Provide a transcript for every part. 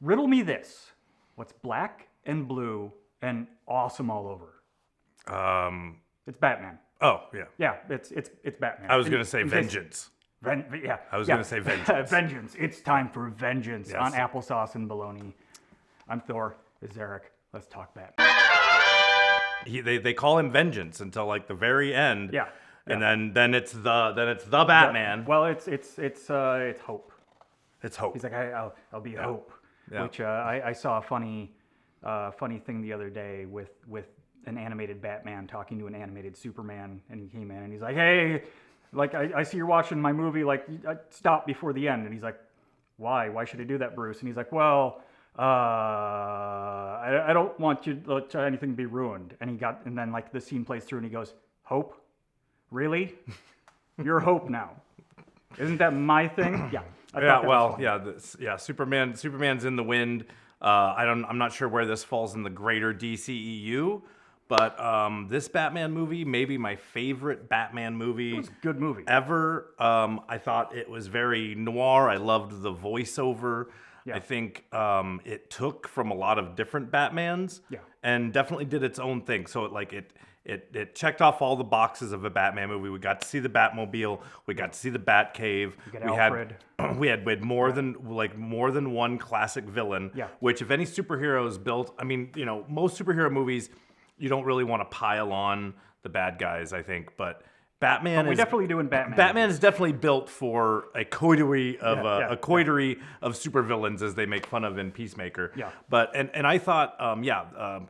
Riddle me this. What's black and blue and awesome all over? It's Batman. Oh, yeah. Yeah, it's Batman. I was going to say vengeance. Yeah. I was going to say vengeance. Vengeance. It's time for vengeance Yes. on Applesauce and Baloney. I'm Thor. This is Eric. Let's talk Batman. They call him vengeance until like the very end. Yeah. And then it's the Batman. Well, it's hope. It's hope. He's like, I'll be hope. Yeah. Which I saw a funny thing the other day with an animated Batman talking to an animated Superman, and he came in and he's like, hey, like I see you're watching my movie, like stop before the end. And he's like, why should I do that, Bruce? And he's like, well, I don't want anything to be ruined. And then like the scene plays through and he goes, hope? Really? You're hope now. Isn't that my thing? Yeah. Superman's in the wind. I'm not sure where this falls in the greater DCEU, but this Batman movie may be my favorite Batman movie. It was a good movie. Ever. I thought it was very noir. I loved the voiceover. Yeah. I think it took from a lot of different Batmans. Yeah. And definitely did its own thing. So it checked off all the boxes of a Batman movie. We got to see the Batmobile. We got to see the Batcave. We had more than one classic villain. Yeah. Which, if any superheroes built, I mean, most superhero movies, you don't really want to pile on the bad guys, I think, but Batman we definitely do in Batman. Batman is definitely built for a coterie of of supervillains, as they make fun of in Peacemaker. Yeah. But and I thought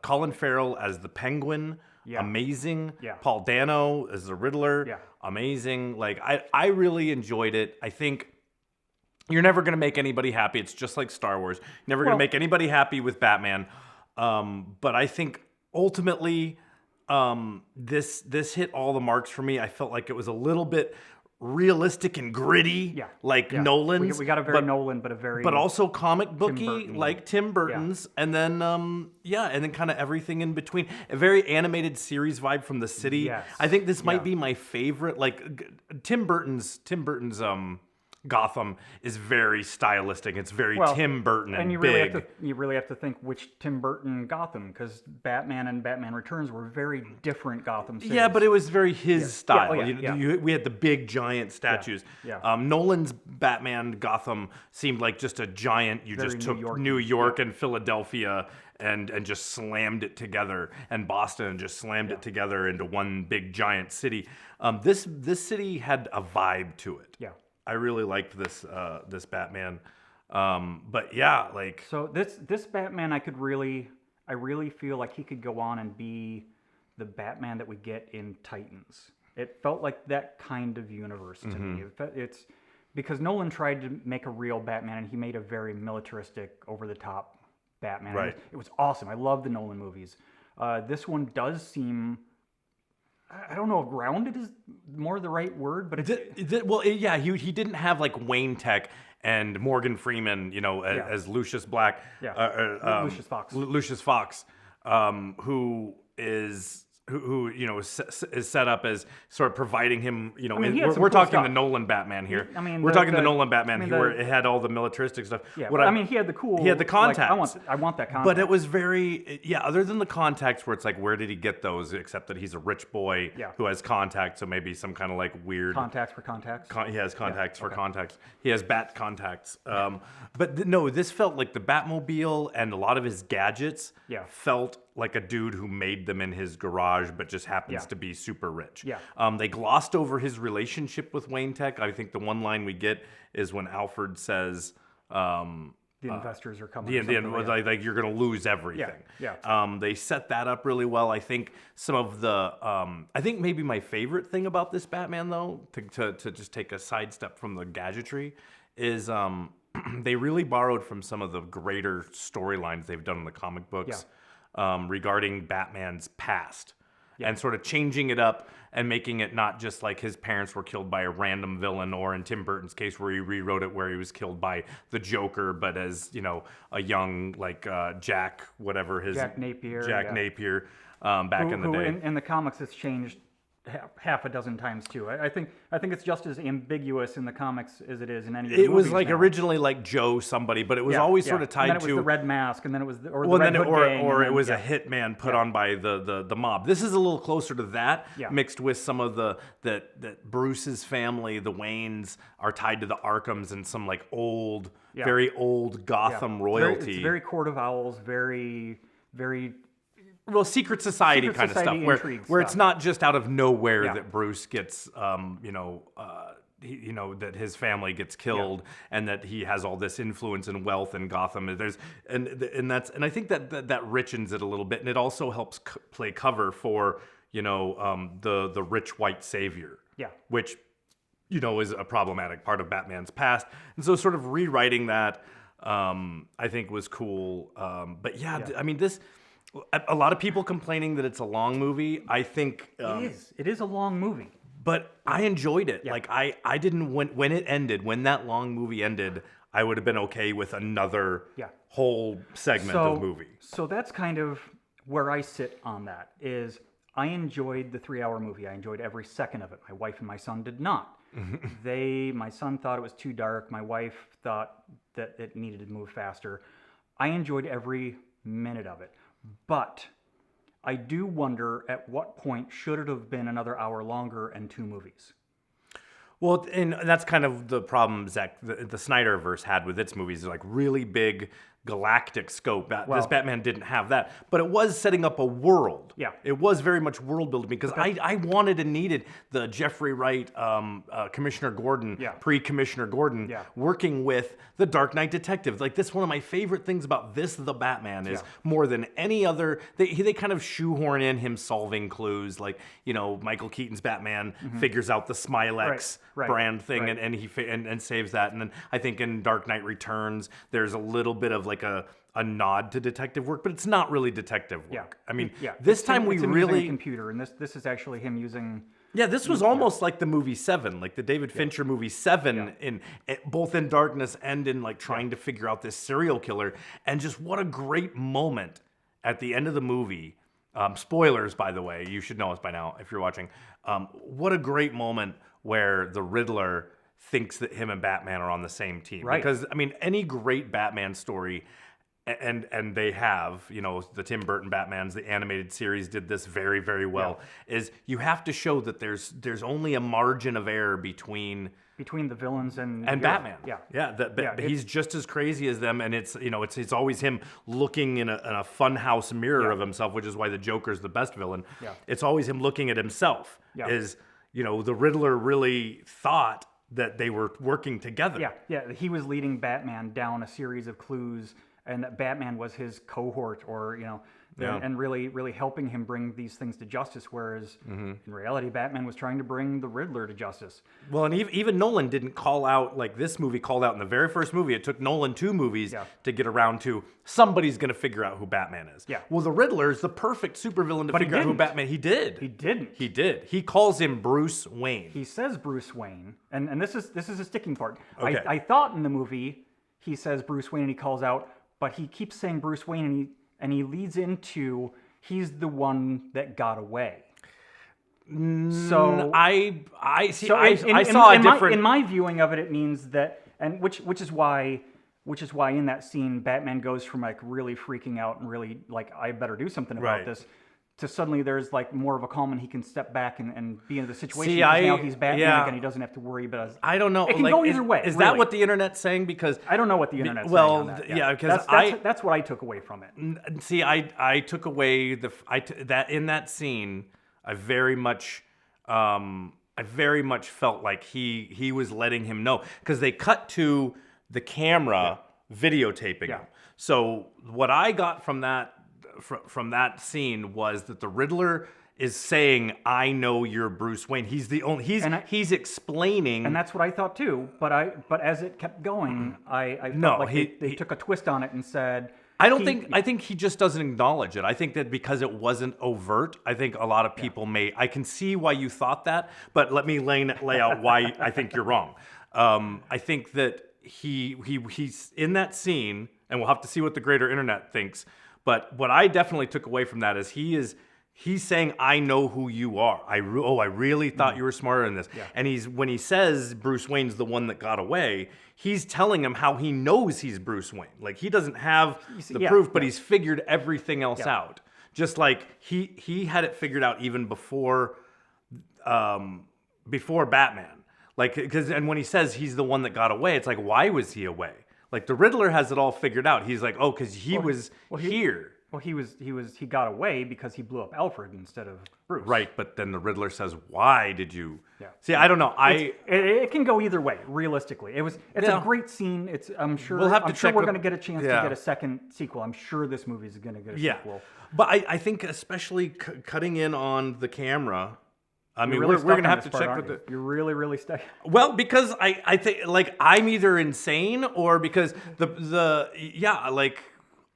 Colin Farrell as the Penguin, amazing. Yeah. Paul Dano as the Riddler, amazing. Like I really enjoyed it. I think you're never going to make anybody happy. It's just like Star Wars. You're never going to make anybody happy with Batman. But I think ultimately this hit all the marks for me. I felt like it was a little bit realistic and gritty, Nolan's. We got a very Nolan, but also comic booky, like Tim Burton's, and then kind of everything in between. A very animated series vibe from the city. Yes. I think this might be my favorite. Like Tim Burton's Gotham is very stylistic. It's very Tim Burton and you big. Really have to think which Tim Burton Gotham, because Batman and Batman Returns were very different Gotham cities. Yeah, but it was very his style. We had the big giant statues. Yeah. Nolan's Batman Gotham seemed like just a giant. You just took New York and Philadelphia and just slammed it together, and Boston, and just slammed it together into one big giant city. This city had a vibe to it. Yeah. I really liked this Batman, So this Batman, I really feel like he could go on and be the Batman that we get in Titans. It felt like that kind of universe to me. It's because Nolan tried to make a real Batman, and he made a very militaristic, over the top Batman. Right. It was awesome. I love the Nolan movies. This one does seem, I don't know if grounded is more the right word, but he didn't have like Wayne Tech and Morgan Freeman, as Lucius Black, Lucius Fox, who is is set up as sort of providing him, we're talking the Nolan Batman here. We're talking the Nolan Batman here, where it had all the militaristic stuff. Yeah, he had the contacts. Like, I want that contact. But it was very, other than the contacts where it's like, where did he get those? Except that he's a rich boy who has contacts, so maybe some kind of like weird... Contacts for contacts? He has contacts for contacts. He has bat contacts. No, this felt like the Batmobile and a lot of his gadgets felt like a dude who made them in his garage, but just happens to be super rich. Yeah. They glossed over his relationship with Wayne Tech. I think the one line we get is when Alfred says, the investors are coming. Like you're going to lose everything. Yeah. They set that up really well. I think some of the, I think maybe my favorite thing about this Batman, though, to just take a sidestep from the gadgetry, is they really borrowed from some of the greater storylines they've done in the comic books. Regarding Batman's past and sort of changing it up and making it not just like his parents were killed by a random villain, or in Tim Burton's case where he rewrote it where he was killed by the Joker, but as, a young Jack Napier back in the day. In the comics, it's changed half a dozen times too. I think it's just as ambiguous in the comics as it is in any of the It was movies like now. originally like Joe somebody, but it was always sort of tied and then it was to the Red Mask, and then it was the well, Red then Hood gang, or and it then, was a hitman put on by the mob. This is a little closer to that, mixed with some of that Bruce's family, the Waynes, are tied to the Arkhams and some like old, very old Gotham royalty. It's very Court of Owls, very well, secret society kind of stuff, where it's not just out of nowhere that Bruce gets, that his family gets killed, and that he has all this influence and wealth in Gotham. And I think that richens it a little bit, and it also helps play cover for the rich white savior, which is a problematic part of Batman's past, and so sort of rewriting that, I think was cool. But I mean this. A lot of people complaining that it's a long movie. I think it is a long movie, but I enjoyed it. Like I didn't when it ended, when that long movie ended, I would have been okay with another whole segment of movie. So that's kind of where I sit on that. Is I enjoyed the 3-hour movie. I enjoyed every second of it. My wife and my son did not. My son thought it was too dark. My wife thought that it needed to move faster. I enjoyed every minute of it. But I do wonder at what point should it have been another hour longer and 2 movies? Well, and that's kind of the problem Zach, the Snyderverse had with its movies, like really big galactic scope. This Batman didn't have that, but it was setting up a world. Yeah, it was very much world building because I wanted and needed the Jeffrey Wright, Commissioner Gordon, pre-Commissioner Gordon, working with the Dark Knight detective. Like this, one of my favorite things about the Batman is more than any other. They kind of shoehorn in him solving clues, like Michael Keaton's Batman figures out the Smilex brand thing and he saves that, and then I think in Dark Knight Returns there's a little bit of like a nod to detective work, but it's not really detective work. I mean, this time we really using a computer, and this is actually him using. Yeah, this was almost like the movie Seven, like the David Fincher movie Seven, in both in darkness and in like trying to figure out this serial killer. And just what a great moment at the end of the movie. Spoilers, by the way, you should know us by now if you're watching. What a great moment where the Riddler thinks that him and Batman are on the same team. Right. Because, I mean, any great Batman story, and they have, the Tim Burton Batmans, the animated series did this very, very well, is you have to show that there's only a margin of error between the villains and Batman. He's just as crazy as them, and it's always him looking in a funhouse mirror of himself, which is why the Joker's the best villain. It's always him looking at himself. The Riddler really thought that they were working together. He was leading Batman down a series of clues, and that Batman was his cohort, or and really helping him bring these things to justice. Whereas in reality, Batman was trying to bring the Riddler to justice. Well, and even Nolan didn't call out, like this movie called out in the very first movie. It took Nolan 2 movies to get around to somebody's going to figure out who Batman is. Well, the Riddler is the perfect supervillain to figure out who Batman. He did. He didn't. He did. He calls him Bruce Wayne. He says Bruce Wayne, and this is a sticking part. Okay. I thought in the movie he says Bruce Wayne and he calls out, but he keeps saying Bruce Wayne and he leads into he's the one that got away. So I see. So I saw a different. In my viewing of it, it means that, and which is why in that scene Batman goes from like really freaking out and really like I better do something about this, to suddenly there's like more of a calm and he can step back and be in the situation. Now he's Batman again. He doesn't have to worry about. I don't know. It can go either way. Is that what the internet's saying? Because I don't know what the internet's saying on that. Because that's what I took away from it. See, I took away that in that scene, I very much felt like he was letting him know, because they cut to the camera videotaping him. So what I got from that scene was that the Riddler is saying, "I know you're Bruce Wayne." He's the only. He's explaining, and that's what I thought too. But as it kept going, I felt like they took a twist on it and said. I think he just doesn't acknowledge it. I think that because it wasn't overt, I think a lot of people I can see why you thought that, but let me lay out why I think you're wrong. I think that he's in that scene, and we'll have to see what the greater internet thinks. But what I definitely took away from that is he's saying, I know who you are. I really thought you were smarter than this. Yeah. And when he says Bruce Wayne's the one that got away, he's telling him how he knows he's Bruce Wayne. Like, he doesn't have the proof, but he's figured everything else out. Just like he had it figured out even before Batman. Like, and when he says he's the one that got away, it's like, why was he away? Like, the Riddler has it all figured out. He's like, oh, because he was here. Well, he got away because he blew up Alfred instead of Bruce. Right, but then the Riddler says, "Why did you?" Yeah. See, I don't know. It can go either way. Realistically, it's a great scene. I'm sure we're going to get a chance to get a second sequel. I'm sure this movie is going to get a sequel. But I think especially cutting in on the camera. I mean, really we're going to have to check with You're really, really stuck. Well, because I think like I'm either insane or because like.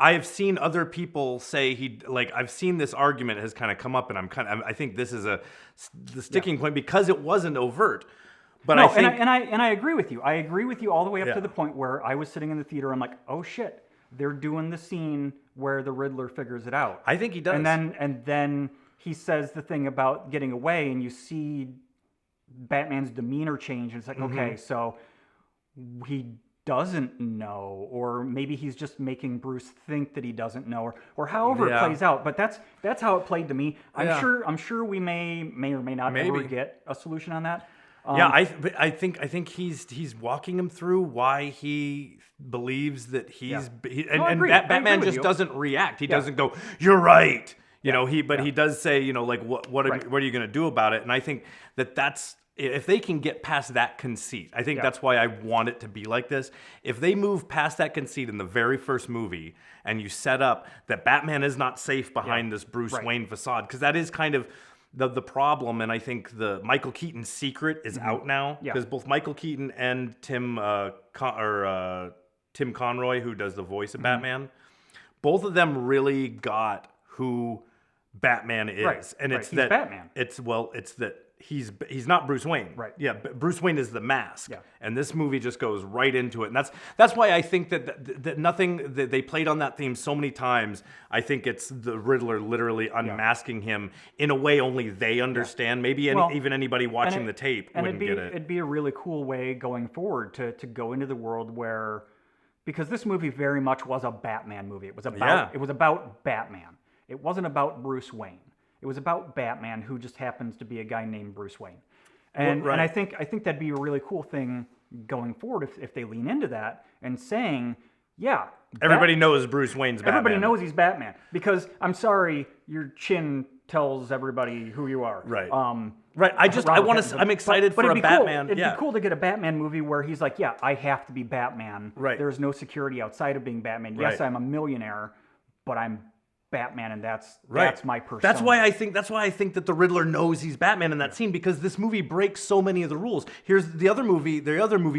I've seen other people say I've seen this argument has kind of come up, and I think this is the sticking point because it wasn't overt. But no, I think, and I agree with you. I agree with you all the way up to the point where I was sitting in the theater. I'm like, oh shit, they're doing the scene where the Riddler figures it out. I think he does. And then he says the thing about getting away, and you see Batman's demeanor change, and it's like, okay, so he doesn't know, or maybe he's just making Bruce think that he doesn't know, or however it plays out. But that's how it played to me. I'm sure we may or may not ever get a solution on that. I think he's walking him through why he believes that Batman just doesn't react. He doesn't go, "You're right." You know, he does say, like, what are you going to do about it? And I think that's. If they can get past that conceit, I think that's why I want it to be like this. If they move past that conceit in the very first movie and you set up that Batman is not safe behind this Bruce Wayne facade, because that is kind of the problem, and I think the Michael Keaton's secret is out now, because both Michael Keaton and Tim Conroy, who does the voice of Batman, both of them really got who Batman is, and it's that Batman. It's that. He's not Bruce Wayne. Right. Yeah, but Bruce Wayne is the mask. Yeah. And this movie just goes right into it. And that's why I think that nothing that they played on that theme so many times. I think it's the Riddler literally unmasking him in a way only they understand. Maybe even anybody watching the tape wouldn't get it. It'd be a really cool way going forward to go into the world where, because this movie very much was a Batman movie. It was about Batman. It wasn't about Bruce Wayne. It was about Batman, who just happens to be a guy named Bruce Wayne, and I think that'd be a really cool thing going forward if they lean into that and saying, everybody knows Bruce Wayne's Batman. Everybody knows he's Batman, because I'm sorry, your chin tells everybody who you are. Right. Right. I'm excited for a Batman. It'd be cool to get a Batman movie where he's like, I have to be Batman. Right. There's no security outside of being Batman. Right. Yes, I'm a millionaire, but I'm Batman, and that's my persona. That's why I think that the Riddler knows he's Batman in that scene, because this movie breaks so many of the rules. Here's the other movie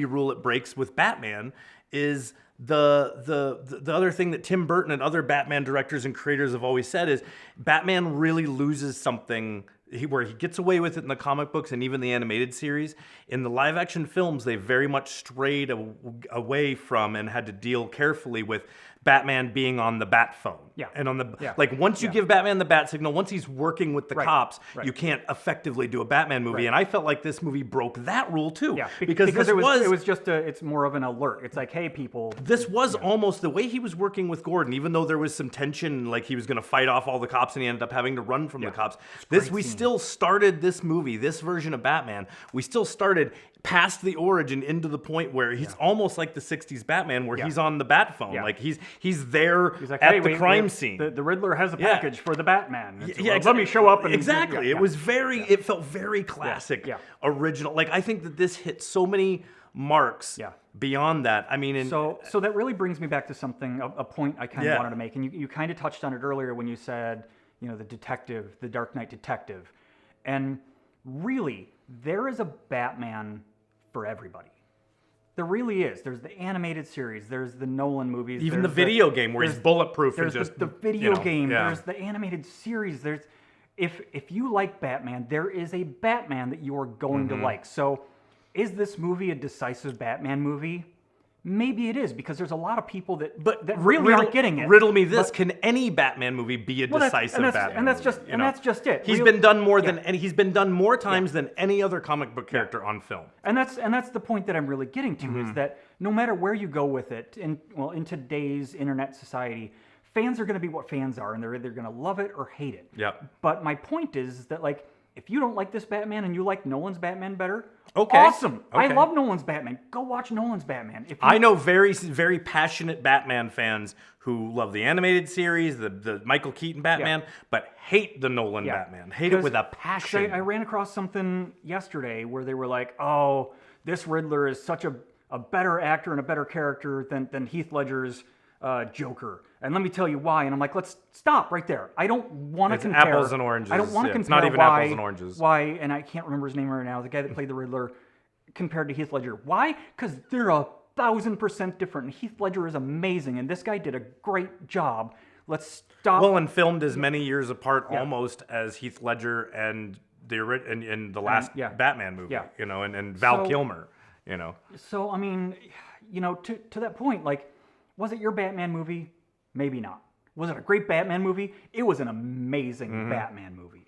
rule it breaks with Batman is the other thing that Tim Burton and other Batman directors and creators have always said is Batman really loses something where he gets away with it in the comic books and even the animated series. In the live action films, they very much strayed away from and had to deal carefully with Batman being on the bat phone. Yeah. And on the like once you give Batman the bat signal, once he's working with the cops, you can't effectively do a Batman movie. And I felt like this movie broke that rule too. Yeah. Because it's more of an alert. It's like, hey people. This was almost the way he was working with Gordon, even though there was some tension, like he was gonna fight off all the cops and he ended up having to run from the cops. Still started this movie, this version of Batman, we still started past the origin into the point where he's almost like the 60s Batman, where he's on the bat phone. Like he's there like, at the crime scene. The Riddler has a package for the Batman. Let me show up. And, exactly. It was it felt very classic, original. Like I think that this hit so many marks beyond that. I mean, so that really brings me back to something, a point I kind of wanted to make. And you kind of touched on it earlier when you said, the Dark Knight detective. And really, there is a Batman for everybody. There really is. There's the animated series. There's the Nolan movies. Even the video game where he's bulletproof. There's the video game. There's the animated series. There's if you like Batman, there is a Batman that you are going to like. So, is this movie a decisive Batman movie? maybe it is because there's a lot of people that really aren't getting it. Riddle me this: can any Batman movie be a decisive Batman? And that's movie, just it. He's been done more than he's been done more times than any other comic book character on film. And that's the point that I'm really getting to is that no matter where you go with it, in today's internet society, fans are going to be what fans are, and they're either going to love it or hate it. Yep. But my point is that like, if you don't like this Batman and you like Nolan's Batman better, okay, awesome. Okay. I love Nolan's Batman. Go watch Nolan's Batman. I know very, very passionate Batman fans who love the animated series, the Michael Keaton Batman, but hate the Nolan Batman. Hate it with a passion. I ran across something yesterday where they were like, oh, this Riddler is such a better actor and a better character than Heath Ledger's Joker. And let me tell you why. And I'm like, let's stop right there. I don't want to compare. Apples and oranges. I don't want to compare. It's not even apples and oranges. Why? And I can't remember his name right now. The guy that played the Riddler compared to Heath Ledger. Why? Because they're 1,000% different. And Heath Ledger is amazing, and this guy did a great job. Let's stop. Well, and filmed as many years apart almost as Heath Ledger and the last Batman movie. Yeah. You know, and Val Kilmer. You know. So I mean, you know, to that point, like, was it your Batman movie? Maybe not. Was it a great Batman movie? It was an amazing Batman movie.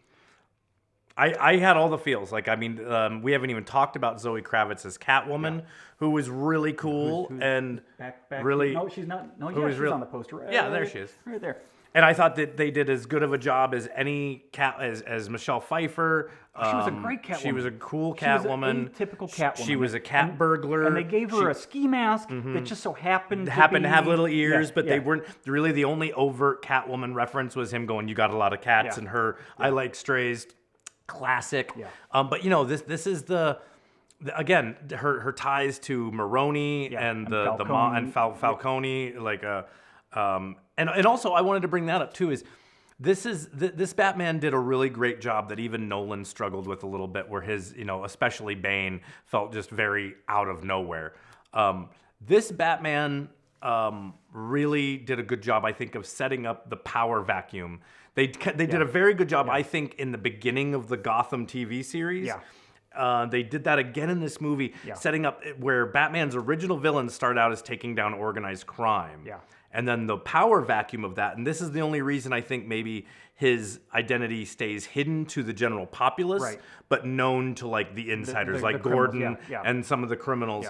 I had all the feels. Like, I mean, we haven't even talked about Zoe Kravitz as Catwoman, who was really cool and back really. No, she's not. No, who she's was on the poster. Right, yeah, there she is. Right there. And I thought that they did as good of a job as any as Michelle Pfeiffer. She was a great Catwoman. She was a cool Catwoman. She was a typical Catwoman. She was a cat burglar. And they gave her a ski mask that just so happened to have little ears, but they weren't really the only overt Catwoman reference was him going, "You got a lot of cats," and her, "I like strays." Classic. Yeah. But you know, this is again her ties to Maroni and Falcone, like and also I wanted to bring that up too is this Batman did a really great job that even Nolan struggled with a little bit, where his, you know, especially Bane felt just very out of nowhere. This Batman really did a good job, I think, of setting up the power vacuum. They did a very good job, I think, in the beginning of the Gotham TV series. Yeah. They did that again in this movie, setting up where Batman's original villains start out as taking down organized crime. Yeah. And then the power vacuum of that, and this is the only reason I think maybe his identity stays hidden to the general populace, but known to like the insiders, like Gordon and some of the criminals.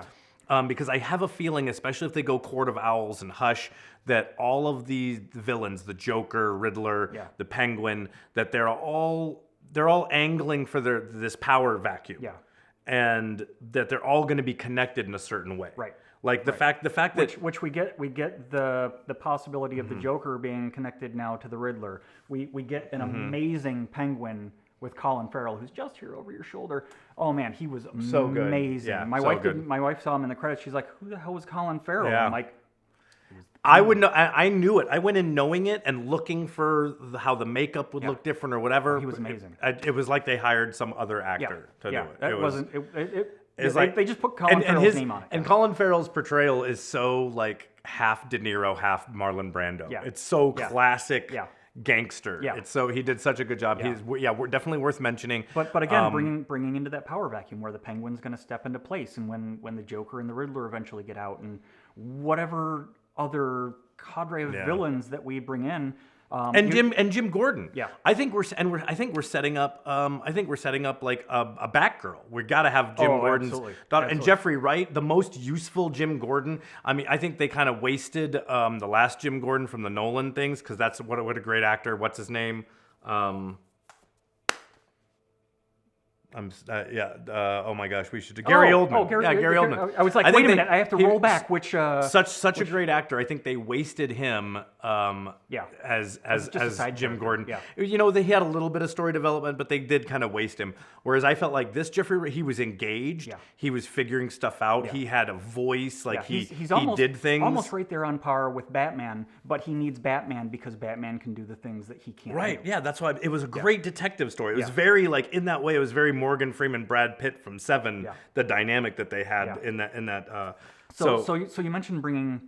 Yeah. Because I have a feeling, especially if they go Court of Owls and Hush, that all of the villains, the Joker, Riddler, the Penguin, that they're all angling for this power vacuum. Yeah. And that they're all going to be connected in a certain way. Right. Like the fact that which we get the possibility of the Joker being connected now to the Riddler. We get an amazing Penguin with Colin Farrell, who's just here over your shoulder. Oh man, he was so good. Amazing. Yeah, my wife saw him in the credits. She's like, "Who the hell was Colin Farrell?" Yeah. I'm like, I would know. I knew it. I went in knowing it and looking for how the makeup would look different or whatever. He was amazing. It was like they hired some other actor to do it. That wasn't. They just put Colin Farrell's name on it. And Colin Farrell's portrayal is so like half De Niro, half Marlon Brando. Yeah. It's so classic. Yeah. Gangster. Yeah. It's so he did such a good job. Yeah. We're definitely worth mentioning. But again, bringing into that power vacuum where the Penguin's going to step into place, and when the Joker and the Riddler eventually get out, and whatever other cadre of villains that we bring in. Jim Gordon. Yeah, I think we're setting up. I think we're setting up like a Batgirl. We got to have Jim Gordon's daughter. Absolutely. And Jeffrey Wright, the most useful Jim Gordon. I mean, I think they kind of wasted the last Jim Gordon from the Nolan things, because that's what a great actor. What's his name? Oh my gosh, we should do Gary Oldman. Gary Oldman. I was like, wait a minute, I have to roll back. Such a great actor. I think they wasted him. As Jim Gordon. Yeah. You know, he had a little bit of story development, but they did kind of waste him. Whereas I felt like this Jeffrey, he was engaged. Yeah. He was figuring stuff out. Yeah. He had a voice. Like he did things. Almost right there on par with Batman, but he needs Batman because Batman can do the things that he can't. Right. Do. Yeah. That's why it was a great detective story. It was very like in that way. It was very Morgan Freeman, Brad Pitt from Seven, the dynamic that they had in that. So you mentioned bringing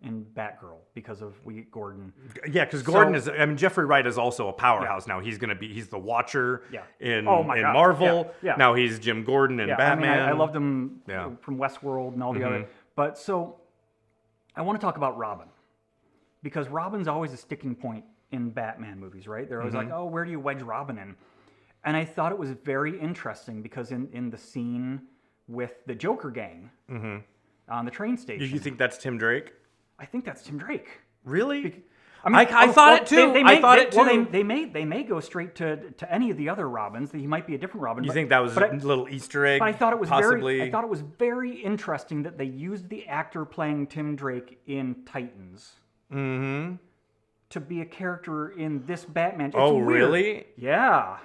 in Batgirl because of Gordon. Yeah, because Gordon is. I mean, Jeffrey Wright is also a powerhouse now. He's the Watcher in Marvel. Now he's Jim Gordon in Batman. I mean, I loved him from Westworld and all the other. But so I want to talk about Robin, because Robin's always a sticking point in Batman movies, right? They're always like, oh, where do you wedge Robin in? And I thought it was very interesting because in the scene with the Joker gang on the train station. You think that's Tim Drake? I think that's Tim Drake. Really? I thought it too. I thought it too. Well, they may go straight to any of the other Robins. He might be a different Robin. You think that was a little Easter egg? But I thought it was possibly. I thought it was very interesting that they used the actor playing Tim Drake in Titans to be a character in this Batman. It's weird. Really? Yeah.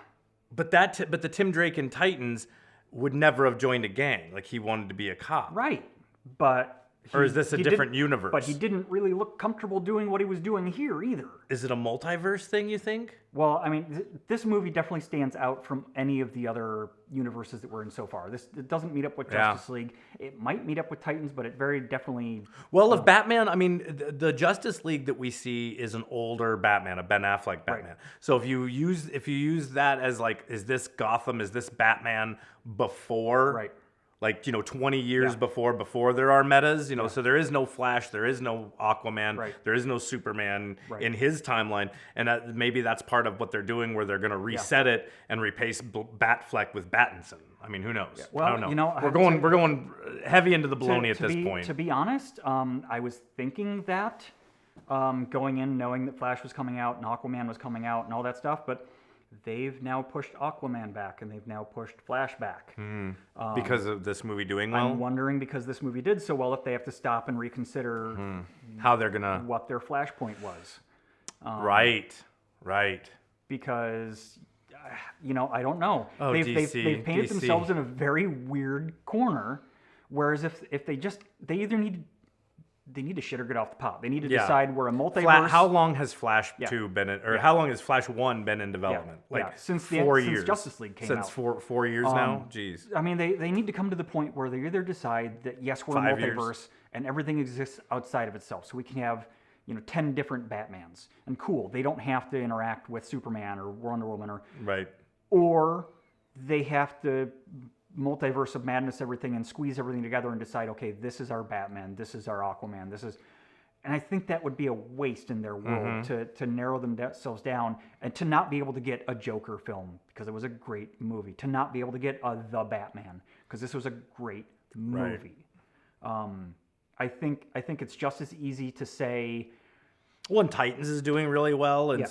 But the Tim Drake in Titans would never have joined a gang. Like, he wanted to be a cop. Right. But or is this a different universe? But he didn't really look comfortable doing what he was doing here either. Is it a multiverse thing, you think? Well, I mean, this movie definitely stands out from any of the other universes that we're in so far. It doesn't meet up with Justice League. It might meet up with Titans, but it very definitely... Well, if Batman, I mean, the Justice League that we see is an older Batman, a Ben Affleck Batman. Right. So if you use that as like, is this Gotham, is this Batman before... Right. Like, 20 years before there are metas, so there is no Flash, there is no Aquaman, there is no Superman in his timeline. And maybe that's part of what they're doing, where they're going to reset it and replace Batfleck with Pattinson. I mean, who knows? Yeah. Well, I don't know. We're going heavy into the baloney at this point. To be honest, I was thinking that going in, knowing that Flash was coming out and Aquaman was coming out and all that stuff, but they've now pushed Aquaman back and they've now pushed Flash back. Because of this movie doing well? I'm wondering, because this movie did so well, if they have to stop and reconsider how they're gonna... what their Flashpoint was. Right. Because, I don't know. Oh, they've painted themselves in a very weird corner, whereas if they need to shit or get off the pot. They need to decide where a multiverse... How long has Flash 2 been in... Or how long has Flash 1 been in development? Since 4 years. Since Justice League came out. Since 4 years now? Jeez. I mean, they need to come to the point where they either decide that, yes, we're a multiverse and everything exists outside of itself. So we can have, 10 different Batmans. And cool, they don't have to interact with Superman or Wonder Woman or... Right. Or they have to... multiverse of madness everything and squeeze everything together and decide, okay, this is our Batman, this is our Aquaman, this is... And I think that would be a waste in their world to narrow themselves down and to not be able to get a Joker film, because it was a great movie, to not be able to get The Batman, because this was a great movie. I think it's just as easy to say... Well, and Titans is doing really well, and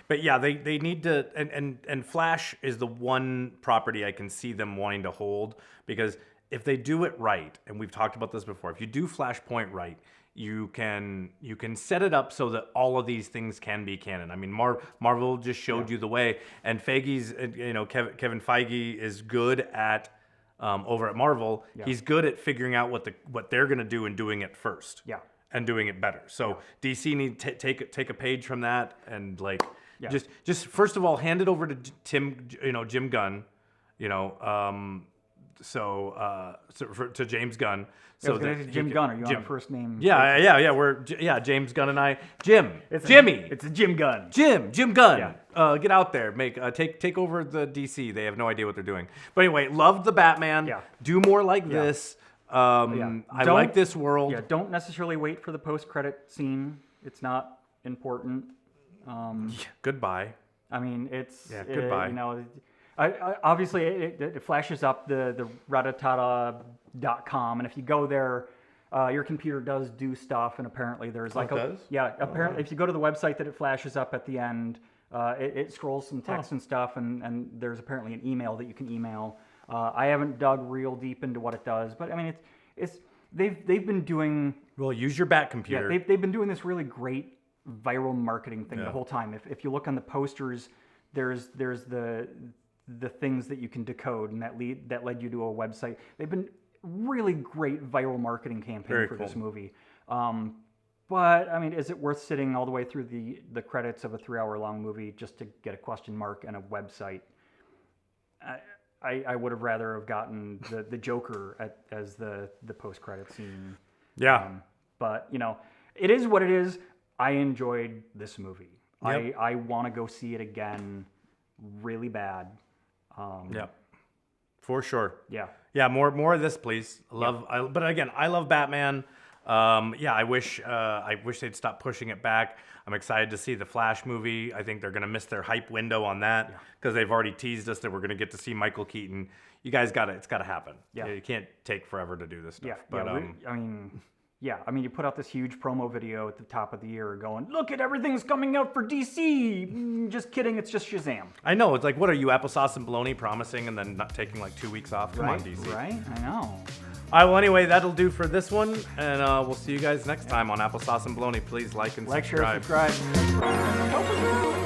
but they need to, and Flash is the one property I can see them wanting to hold, because if they do it right, and we've talked about this before, if you do Flashpoint right, you can set it up so that all of these things can be canon. I mean, Marvel just showed you the way, and Feige's, Kevin Feige is good at over at Marvel. Yeah. He's good at figuring out what they're gonna do and doing it first. Yeah. And doing it better. So DC need to take a page from that and just first of all hand it over to Jim Gunn, to James Gunn. So Jim Gunn, are you on a first name? Yeah. James Gunn and I. It's a Jim Gunn. Jim Gunn. Yeah. Get out there, take over the DC. They have no idea what they're doing. But anyway, loved the Batman. Yeah. Do more like this. I like this world. Yeah, don't necessarily wait for the post-credit scene. It's not important. Goodbye. I mean, it's... goodbye. Obviously, it flashes up the Rata.com, and if you go there, your computer does do stuff, and apparently there's like... it does? Yeah, apparently if you go to the website that it flashes up at the end, it scrolls some text and stuff, and there's apparently an email that you can email. I haven't dug real deep into what it does, but I mean, they've been doing... Well, use your Bat computer. Yeah, they've been doing this really great viral marketing thing the whole time. If you look on the posters, there's the things that you can decode, and that led you to a website. They've been really great viral marketing campaign for this movie. But I mean, is it worth sitting all the way through the credits of a 3-hour-long movie just to get a question mark and a website? I would have rather have gotten the Joker as the post-credit scene. Yeah. But, it is what it is. I enjoyed this movie. Yep. I want to go see it again really bad. For sure. Yeah. Yeah, more of this, please. But again, I love Batman. Yeah, I wish they'd stop pushing it back. I'm excited to see the Flash movie. I think they're gonna miss their hype window on that because they've already teased us that we're gonna get to see Michael Keaton. You guys it's gotta happen. Yeah. You can't take forever to do this stuff. Yeah, But I mean, you put out this huge promo video at the top of the year going, look at everything's coming out for DC. Just kidding, it's just Shazam. I know, it's like, what are you, Applesauce and Baloney, promising and then not taking like 2 weeks off? Come on, DC. Right, I know. All right, well, anyway, that'll do for this one, and we'll see you guys next time on Applesauce and Baloney. Please like and Like, share, subscribe. subscribe.